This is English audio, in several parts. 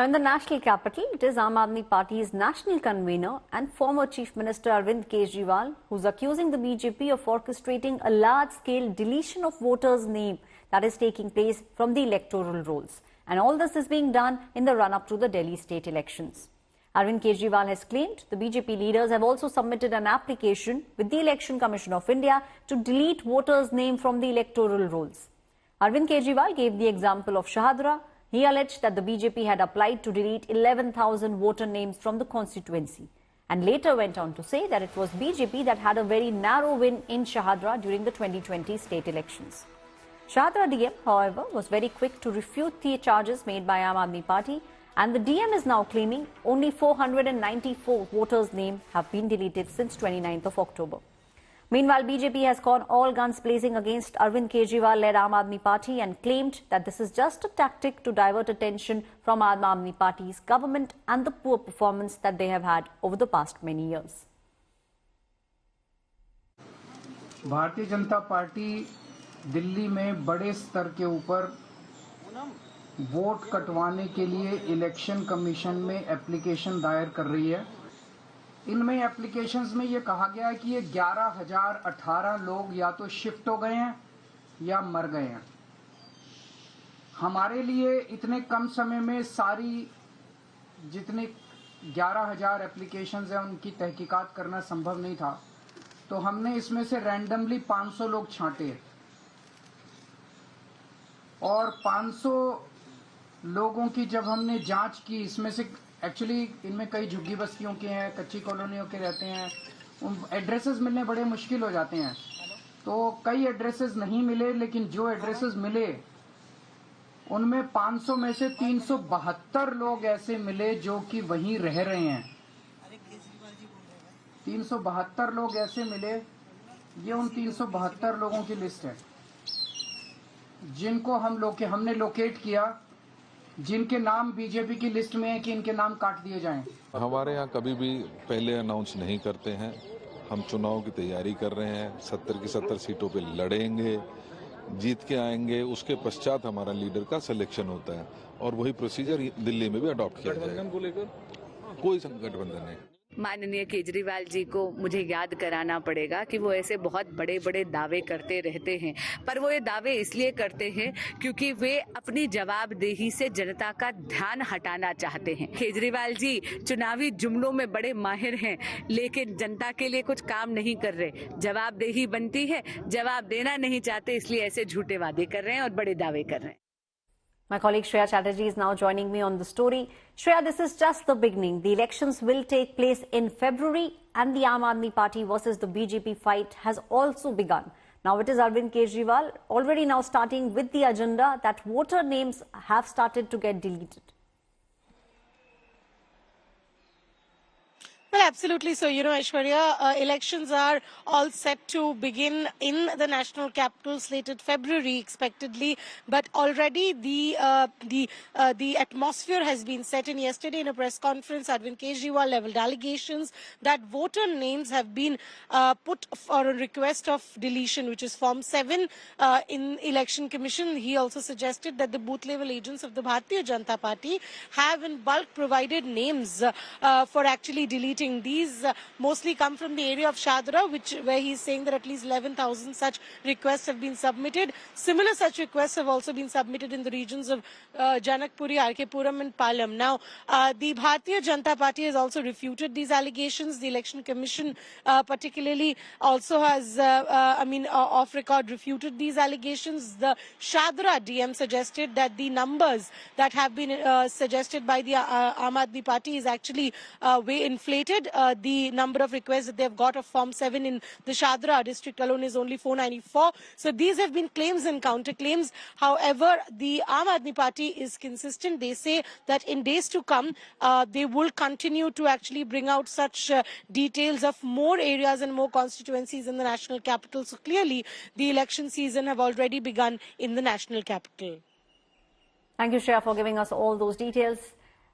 Now, in the national capital, it is Aam Aadmi Party's national convener and former Chief Minister Arvind Kejriwal who's accusing the BJP of orchestrating a large-scale deletion of voters' name that is taking place from the electoral rolls. And all this is being done in the run-up to the Delhi state elections. Arvind Kejriwal has claimed the BJP leaders have also submitted an application with the Election Commission of India to delete voters' name from the electoral rolls. Arvind Kejriwal gave the example of Shahadra. He alleged that the BJP had applied to delete 11,000 voter names from the constituency and later went on to say that it was BJP that had a very narrow win in Shahadra during the 2020 state elections. Shahadra DM, however, was very quick to refute the charges made by Aam Aadmi Party, and the DM is now claiming only 494 voters' names have been deleted since 29th of October. Meanwhile, BJP has gone all guns blazing against Arvind Kejriwal-led Aam Aadmi Party and claimed that this is just a tactic to divert attention from Aam Aadmi Party's government and the poor performance that they have had over the past many years. Bharatiya Janata party Delhi में बड़े स्तर के ऊपर vote कटवाने के लिए election commission में application दायर कर रही है। इनमें एप्लीकेशंस में ये कहा गया है कि ये 11,018 लोग या तो शिफ्ट हो गए हैं या मर गए हैं। हमारे लिए इतने कम समय में सारी जितने 11,000 एप्लीकेशंस हैं उनकी तहकीकात करना संभव नहीं था, तो हमने इसमें से रैंडमली 500 लोग छांटे और 500 लोगों की जब हमने जांच की, इसमें से एक्चुअली इनमें कई झुग्गी बस्तियों के हैं, कच्ची कॉलोनियों के रहते हैं, उन एड्रेसेस मिलने बड़े मुश्किल हो जाते हैं, तो कई एड्रेसेस नहीं मिले, लेकिन जो एड्रेसेस मिले उनमें 500 में से 372 लोग ऐसे मिले जो कि वहीं रह रहे हैं। 372 लोग ऐसे मिले, ये उन 372 लोगों की लिस्ट है जिनको हमने लोकेट किया, जिनके नाम बीजेपी की लिस्ट में है कि इनके नाम काट दिए जाएं। हमारे यहाँ कभी भी पहले अनाउंस नहीं करते हैं। हम चुनाव की तैयारी कर रहे हैं, 70 की 70 सीटों पे लड़ेंगे, जीत के आएंगे, उसके पश्चात हमारा लीडर का सिलेक्शन होता है और वही प्रोसीजर दिल्ली में भी अडॉप्ट किया जाएगा। गठबंधन को लेकर कोई गठबंधन नहीं। माननीय केजरीवाल जी को मुझे याद कराना पड़ेगा कि वो ऐसे बहुत बड़े बड़े दावे करते रहते हैं, पर वो ये दावे इसलिए करते हैं क्योंकि वे अपनी जवाबदेही से जनता का ध्यान हटाना चाहते हैं। केजरीवाल जी चुनावी जुमलों में बड़े माहिर हैं, लेकिन जनता के लिए कुछ काम नहीं कर रहे। जवाबदेही बनती है, जवाब देना नहीं चाहते, इसलिए ऐसे झूठे वादे कर रहे हैं और बड़े दावे कर रहे हैं। My colleague Shreya Chatterjee is now joining me on the story. Shreya, this is just the beginning. The elections will take place in February and the Aam Aadmi Party versus the BJP fight has also begun. Now it is Arvind Kejriwal already now starting with the agenda that voter names have started to get deleted. Well, absolutely. So, Aishwarya, elections are all set to begin in the national capital, slated February expectedly. But already the atmosphere has been set in. Yesterday in a press conference, Arvind Kejriwal leveled allegations that voter names have been put for a request of deletion, which is Form 7 in Election Commission. He also suggested that the booth level agents of the Bharatiya Janata Party have in bulk provided names for actually deleting. These mostly come from the area of Shahadra, where he's saying that at least 11,000 such requests have been submitted. Similar such requests have also been submitted in the regions of Janakpuri, RK Puram and Palam. Now, the Bharatiya Janata Party has also refuted these allegations. The Election Commission particularly also has, off record refuted these allegations. The Shahadra DM suggested that the numbers that have been suggested by the Aam Aadmi Party is actually way inflated. The number of requests that they have got of Form 7 in the Shahadra district alone is only 494. So these have been claims and counterclaims. However, the Aam Aadmi Party is consistent. They say that in days to come, they will continue to actually bring out such details of more areas and more constituencies in the national capital. So clearly, the election season have already begun in the national capital. Thank you, Shreya, for giving us all those details.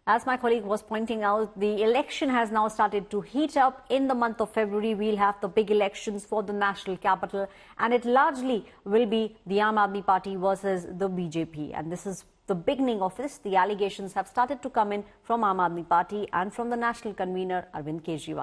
As my colleague was pointing out, the election has now started to heat up. In the month of February, we'll have the big elections for the national capital, and it largely will be the Aam Aadmi Party versus the BJP. And this is the beginning of this, the allegations have started to come in from Aam Aadmi Party and from the national convener Arvind Kejriwal.